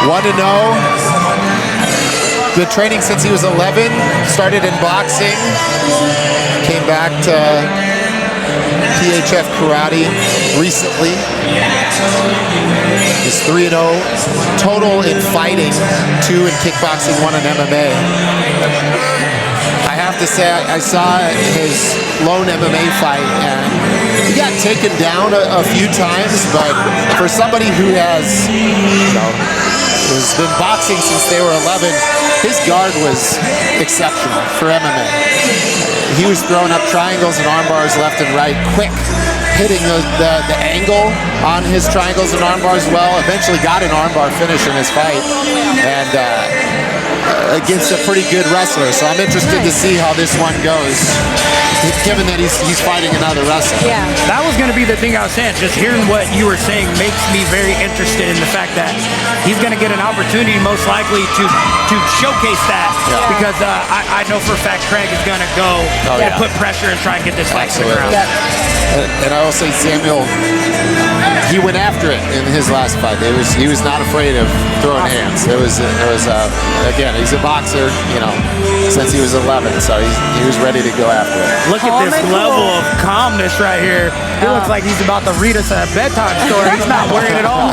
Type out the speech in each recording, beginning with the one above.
1-0. Been training since he was 11. Started in boxing. Came back to PHF karate recently. He's 3-0 total in fighting, 2 in kickboxing, 1 in MMA. I have to say, I saw his lone MMA fight, and he got taken down a few times, but for somebody who has, who's been boxing since they were 11, his guard was exceptional for MMA. He was throwing up triangles and arm bars left and right, quick, hitting the angle on his triangles and arm bars well. Eventually got an arm bar finish in his fight, and against a pretty good wrestler. So I'm interested to see how this one goes, given that he's fighting another wrestler. Yeah. That was going to be the thing I was saying. Just hearing what you were saying makes me very interested in the fact that he's going to get an opportunity most likely to showcase that. Yeah. Because I know for a fact Craig is going to go and put pressure and try and get this fight to the ground. And I will say Samuel, he went after it in his last fight. He was not afraid of throwing hands. It was again, he's a boxer, since he was 11, so he was ready to go after it. Look at this level of calmness right here. It looks like he's about to read us a bedtime story. He's not worried at all.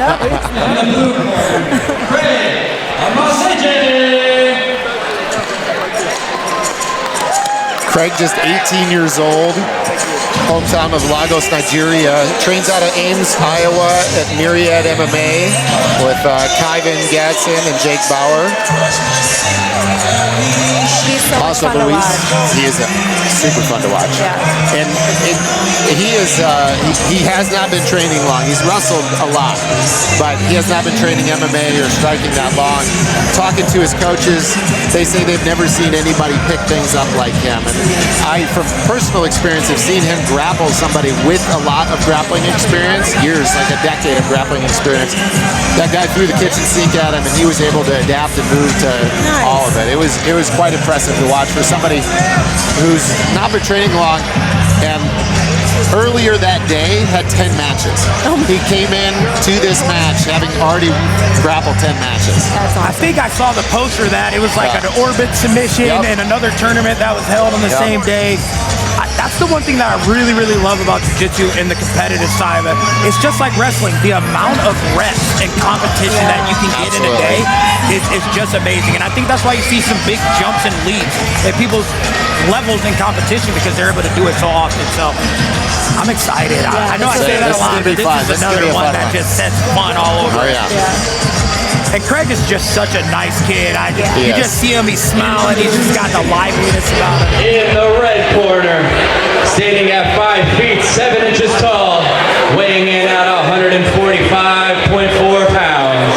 Craig, just 18 years old, hometown of Lagos, Nigeria. Trains out of Ames, Iowa at Myriad MMA with Kyvan Gadsden and Jake Bauer. He's so much fun to watch. He is super fun to watch. Yeah. And he has not been training long. He's wrestled a lot, but he has not been training MMA or striking that long. Talking to his coaches, they say they've never seen anybody pick things up like him. And I, from personal experience, have seen him grapple somebody with a lot of grappling experience, years, like a decade of grappling experience. That guy threw the kitchen sink at him, and he was able to adapt and move to all of it. It was quite impressive to watch for somebody who's not been training long, and earlier that day had 10 matches. He came in to this match having already grappled 10 matches. I think I saw the poster that it was like an orbit submission and another tournament that was held on the same day. That's the one thing that I really, really love about jiu-jitsu and the competitive side of it. It's just like wrestling. The amount of reps and competition that you can get in a day is just amazing. And I think that's why you see some big jumps and leaps in people's levels in competition, because they're able to do it so often. So I'm excited. I know I say that a lot, but this is another one that just sets fun all over. And Craig is just such a nice kid. You just see him, he's smiling, he's just got the liveliness about him. In the red corner, standing at 5 feet 7 inches tall, weighing in at 145.4 pounds.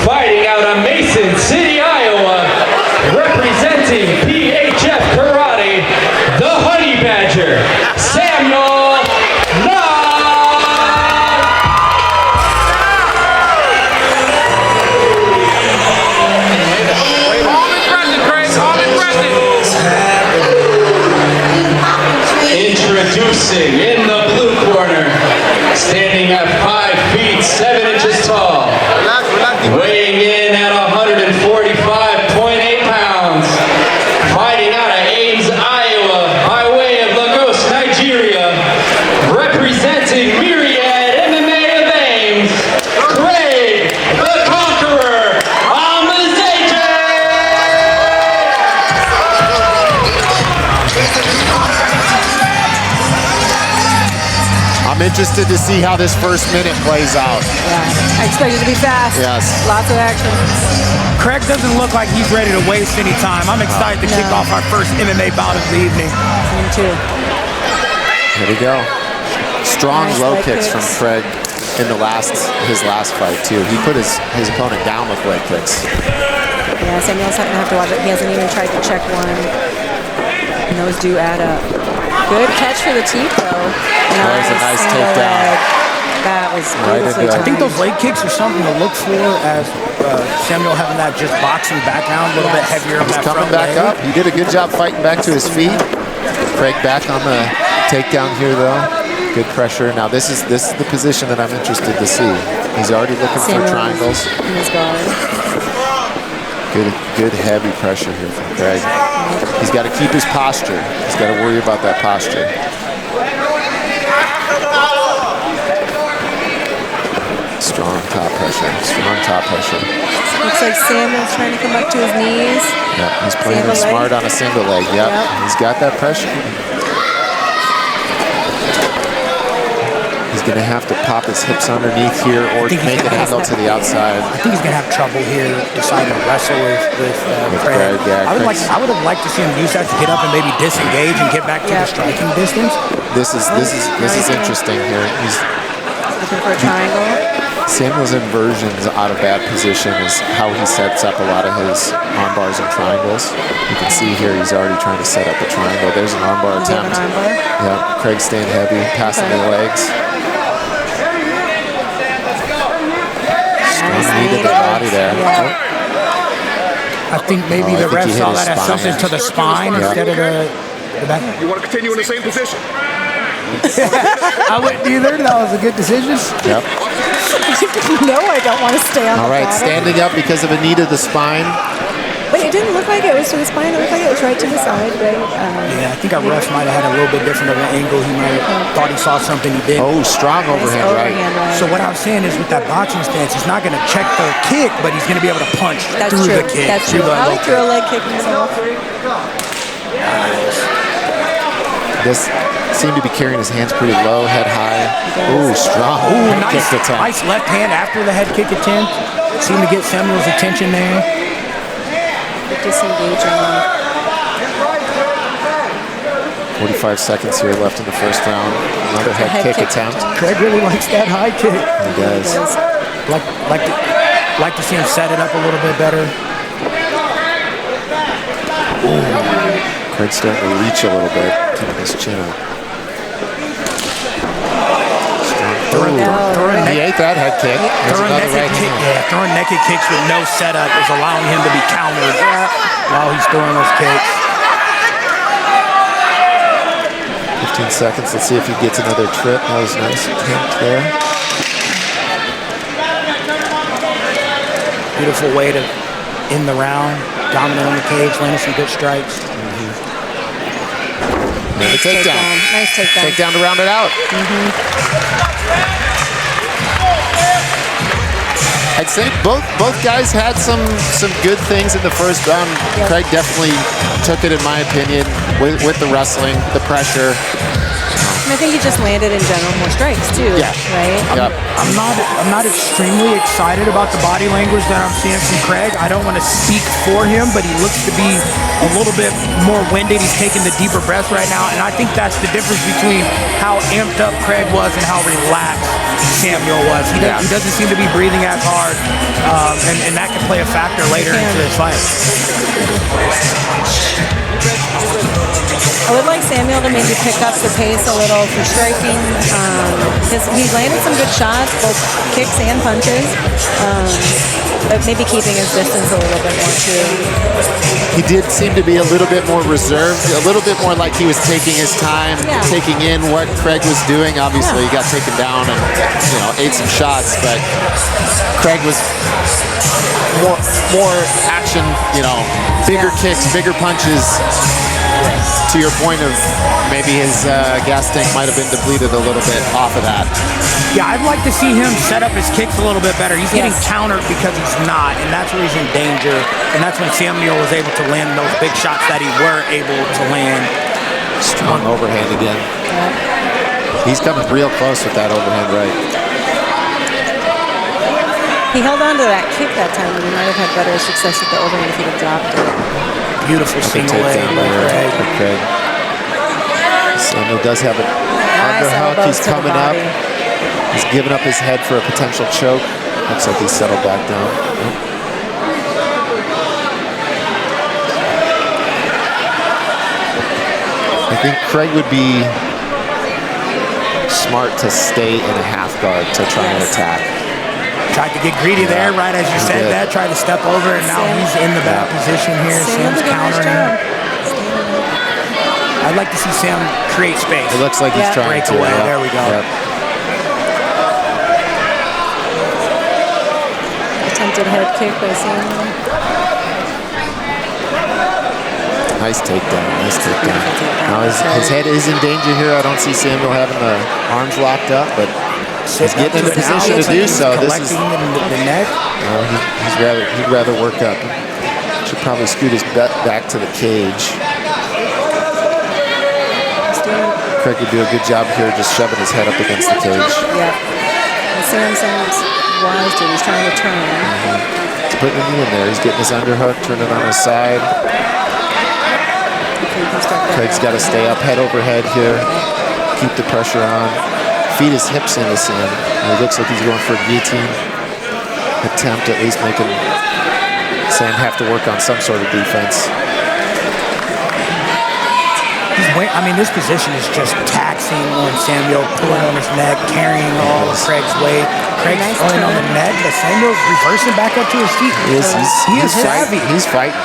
Fighting out of Mason City, Iowa, representing PHF Karate, the Honey Badger, Samuel. Introducing in the blue corner, standing at 5 feet 7 inches tall, weighing in at 145.8 pounds, fighting out of Ames, Iowa, by way of Lagos, Nigeria, representing Myriad MMA of Ames, Craig the Conqueror, Omozeje! I'm interested to see how this first minute plays out. Yeah, I expect it to be fast. Yes. Lots of action. Craig doesn't look like he's ready to waste any time. I'm excited to kick off our first MMA bout of the evening. Me too. Here we go. Strong Nice low leg kicks from Craig in his last fight too. He put his opponent down with leg kicks. Yeah, Samuel's not gonna have to watch it. He hasn't even tried to check one. And those do add up. Good catch for the teeth, though. That was a nice takedown. That was into beautifully it. I think timed. those leg kicks are something to look for, as Samuel having that just boxing background, a little bit heavier on He's that coming front back leg. up. He did a good job fighting back to his feet. Craig back on the takedown here, though. Good pressure. Now this is the position that I'm interested to see. He's already looking for triangles. In his guard. Good heavy pressure here from Craig. He's got to keep his posture. He's got to worry about that posture. Strong top pressure. Strong top pressure. Looks like Samuel's trying to come up to his knees. Yep, he's playing it smart on a single leg. Yep, he's got that pressure. He's going to have to pop his hips underneath here or make an angle to the outside. I think he's going to have trouble here deciding to wrestle with Craig. Yeah, I would have liked to see him use that to get up and maybe disengage and get back to the striking distance. This is interesting here. He's looking for a triangle. Samuel's inversions out of bad position is how he sets up a lot of his arm bars and triangles. You can see here he's already trying to set up a triangle. There's an arm bar attempt. Yep, Craig staying heavy, passing the legs. Strong knee to the body there. I think maybe the ref saw that as something to the spine instead of the back. You want to continue in the same position? I wouldn't either. That was a good decision. Yep. No, I don't want to stay on All right, standing up because of a knee to the spine. But it didn't look like it was to the spine. It looked like it was right to the side, right? Yeah, I think our ref might have had a little bit different of an angle. He might have thought he saw something he didn't. Oh, strong overhand right. So what I'm saying is with that boxing stance, he's not going to check the kick, but he's going to be able to punch through the kick. That's true. I threw a leg kick himself. Nice. This seemed to be carrying his hands pretty low, head high. Ooh, strong. Ooh, nice left hand after the head kick attempt. Seemed to get Samuel's attention there. Disengaging. 45 seconds here left in the first round. Another head kick attempt. Craig really likes that high kick. He does. Like to see him set it up a little bit better. Ooh. Craig's starting to reach a little bit, keeping his chin up. He ate that head kick. Throwing naked kicks with no setup is allowing him to be countered while he's throwing those kicks. 15 seconds. Let's see if he gets another trip. That was a nice attempt there. Beautiful way to end the round. Dominant on the cage, landing some good strikes. Nice takedown. Nice takedown. Takedown to round it out. I'd say both guys had some good things in the first round. Yep. Craig definitely took it, in my opinion, with the wrestling, the pressure. And I think he just landed in general more strikes too. Yeah. Right. I'm not extremely excited about the body language that I'm seeing from Craig. I don't want to speak for him, but he looks to be a little bit more winded. He's taking the deeper breaths right now, and I think that's the difference between how amped up Craig was and how relaxed Samuel was. He doesn't seem to be breathing as hard, and that can play a factor later into this fight. I would like Samuel to maybe pick up the pace a little for striking. He's landed some good shots, both kicks and punches, but maybe keeping his distance a little bit more too. He did seem to be a little bit more reserved, a little bit more like he was taking his time, taking in what Craig was doing. Obviously, he got taken down and ate some shots, but Craig was more action, bigger kicks, bigger punches. To your point of maybe his gas tank might have been depleted a little bit off of that. Yeah, I'd like to see him set up his kicks a little bit better. He's getting countered because he's not, and that's where he's in danger. And that's when Samuel was able to land those big shots that he were able to land. Strong overhand again. He's coming real close with that overhand right. He held on to that kick that time, and he might have had better success with the overhand if he had dropped it. Beautiful single leg by Craig. Samuel does have an underhook. He's coming up. He's giving up his head for a potential choke. Looks like he's settled back down. I think Craig would be smart to stay in a half guard to try and attack. Tried to get greedy there, right as you said that. Tried to step over, and now he's in the bad position here. Sam's countering. I I'd like to see Sam create space. It looks like he's trying break to. away. Yeah. There we go. Yep. Attempted head kick by Samuel. Nice takedown. Nice takedown. Now his head is in danger here. I don't see Samuel having the arms locked up, but he's getting in a position to do so. This is the neck. he'd rather work up. Should probably scoot his butt back to the cage. Craig could do a good job here, just shoving his head up against the cage. Yeah. And Sam's wise to. He's trying to turn. He's putting the knee in there. He's getting his underhook, turning on his side. Craig's got to stay up head over head here. Keep the pressure on. Feed his hips into Sam. It looks like he's going for a guillotine attempt, at least making Sam have to work on some sort of defense. I mean, this position is just taxing on Samuel, pulling on his neck, carrying all of Craig's weight. Craig's pulling on the neck, but Samuel's reversing back up to his feet. He is heavy. He's fighting.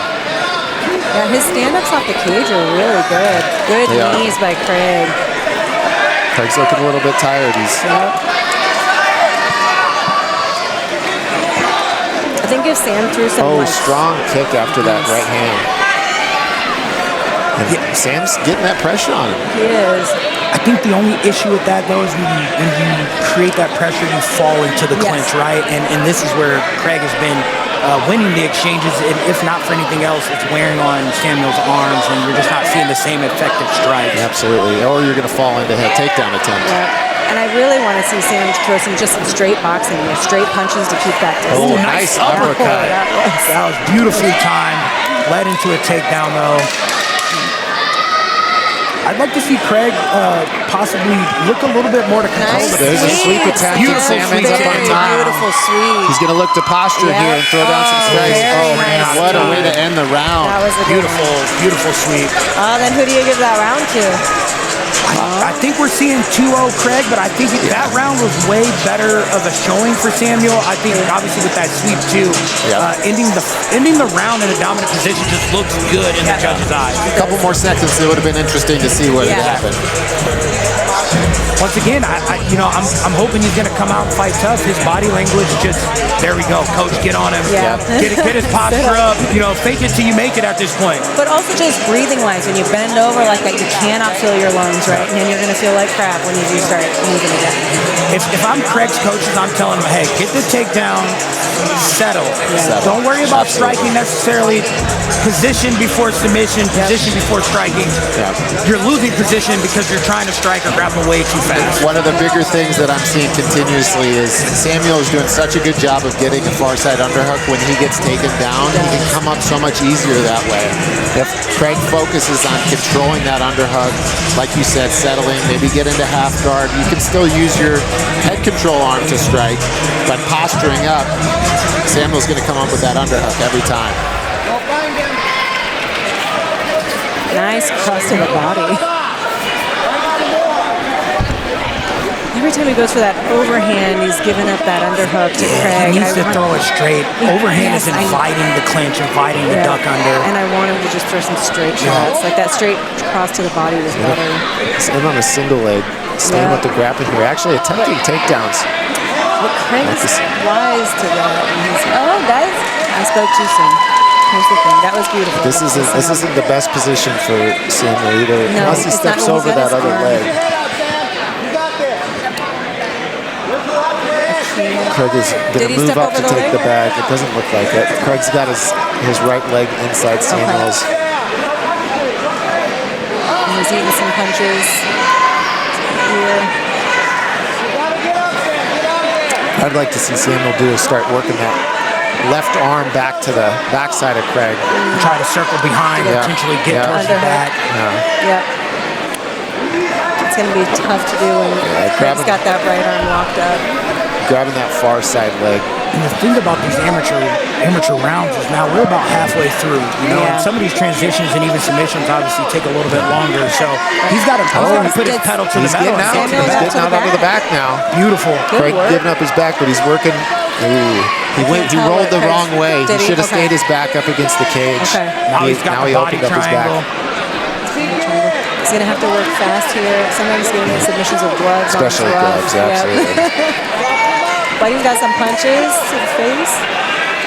Yeah, his stand-ups off the cage are really good. Good knees by Craig. Craig's looking a little bit tired. I think if Sam threw some strong kick after that right hand. And Sam's getting that pressure on him. He is. I think the only issue with that, though, is when you create that pressure, you fall into the clinch, right? And this is where Craig has been winning the exchanges. And if not for anything else, it's wearing on Samuel's arms, and you're just not seeing the same effective strikes. Absolutely. Or you're going to fall into a takedown attempt. Yeah. And I really want to see Sam throw some straight boxing, straight punches to keep that distance. Oh, nice uppercut. That was beautifully timed. Led into a takedown, though. I'd like to see Craig possibly look a little bit more to control the There's a sweep attack. Sam ends up on top. Beautiful sweep. He's going to look to posture here and throw down some strikes. Oh, man, what a way to end the round. That was a beautiful sweep. Then who do you give that round to? I think we're seeing 2-0 Craig, but I think that round was way better of a showing for Samuel. I think obviously with that sweep too, ending the round in a dominant position just looks good in the judge's eyes. A couple more seconds, it would have been interesting to see what had happened. Once again, I'm hoping he's going to come out and fight tough. His body language just, there we go, coach, get on him. Yeah. Get his posture up. Fake it till you make it at this point. But also just breathing-wise, when you bend over like that, you cannot feel your lungs, right? And then you're going to feel like crap when you do start moving again. If I'm Craig's coaches, I'm telling him, hey, get the takedown, settle. Don't worry about striking necessarily. Position before submission, position before striking. You're losing position because you're trying to strike or grapple way too fast. One of the bigger things that I'm seeing continuously is Samuel is doing such a good job of getting a far side underhook. When he gets taken down, he can come up so much easier that way. If Craig focuses on controlling that underhook, like you said, settling, maybe get into half guard, you can still use your head control arm to strike, but posturing up, Samuel's going to come up with that underhook every time. Nice cross to the body. Every time he goes for that overhand, he's giving up that underhook to Craig. He needs to throw it straight. Overhand is inviting the clinch, inviting the duck under. And I want him to just throw some straight shots. Like that straight cross to the body was better. He's in on a single leg, staying with the grappling here. Actually attempting takedowns. But Craig's wise to that. Guys, I spoke too soon. Here's the thing. That was beautiful. This isn't the best position for Samuel either, unless he steps over that other leg. Craig is going to move up to take the bag. It doesn't look like it. Craig's got his right leg inside Samuel's. He's eating some punches here. I'd like to see Samuel start working that left arm back to the backside of Craig. Try to circle behind, potentially get towards the back. It's going to be tough to do when Craig's got that right arm locked up. Grabbing that far side leg. And the thing about these amateur rounds is now we're about halfway through, and some of these transitions and even submissions obviously take a little bit longer. So he's got to put his pedal to the metal. He's getting out onto the back now. Beautiful. Craig giving up his back, but he's working. He rolled the wrong way. He should have stayed his back up against the cage. Now he opened up his back. He's going to have to work fast here. Sometimes getting the submissions with gloves. Especially gloves, absolutely. But he's got some punches to the face.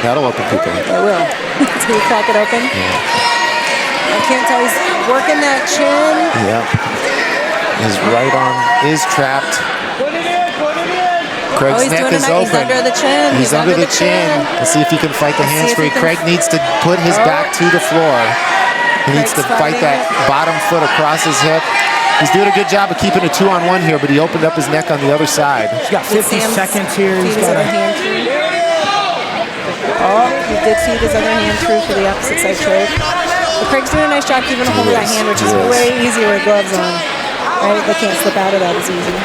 That'll open people. It will. It's going to crack it open. I can't tell. He's working that chin. Yep. His right arm is trapped. Craig's neck is open. He's under the chin. He's under the chin. Let's see if he can fight the hands free. Craig needs to put his back to the floor. He needs to fight that bottom foot across his hip. He's doing a good job of keeping a 2-on-1 here, but he opened up his neck on the other side. He's got 50 seconds here. He's got a hand through. Oh, he did feed his other hand through for the opposite side choke. But Craig's doing a nice job keeping a hold of that hand, which is way easier with gloves on. Right? They can't slip out of that as easy.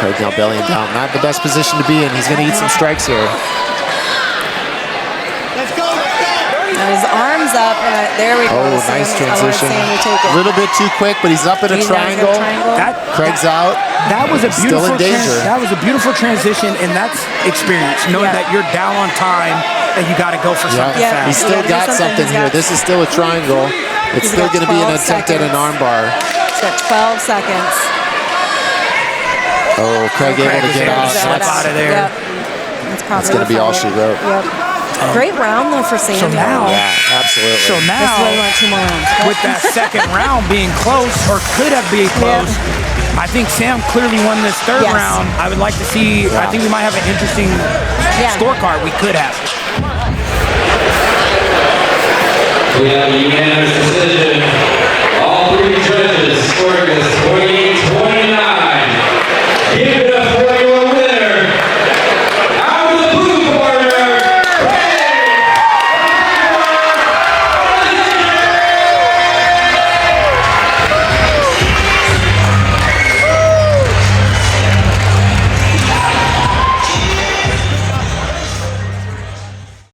Craig now bellying down. Not the best position to be in. He's going to eat some strikes here. Now his arm's up. There we go. Oh, nice transition. A little bit too quick, but he's up in a triangle. Craig's out. That was a beautiful. Still in danger. That was a beautiful transition, and that's experience. Knowing that you're down on time and you got to go for something fast. He's still got something here. This is still a triangle. It's still going to be an attempt at an armbar. He's got 12 seconds. Oh, Craig able to get out. Out of there. Yep. That's going to be all she wrote. Yep. Great round though for Sam. So now, absolutely. So now, with that second round being close or could have been close, I think Sam clearly won this third round. I would like to see. I think we might have an interesting scorecard. We could have. We have a unanimous decision. All three judges scoring this 48.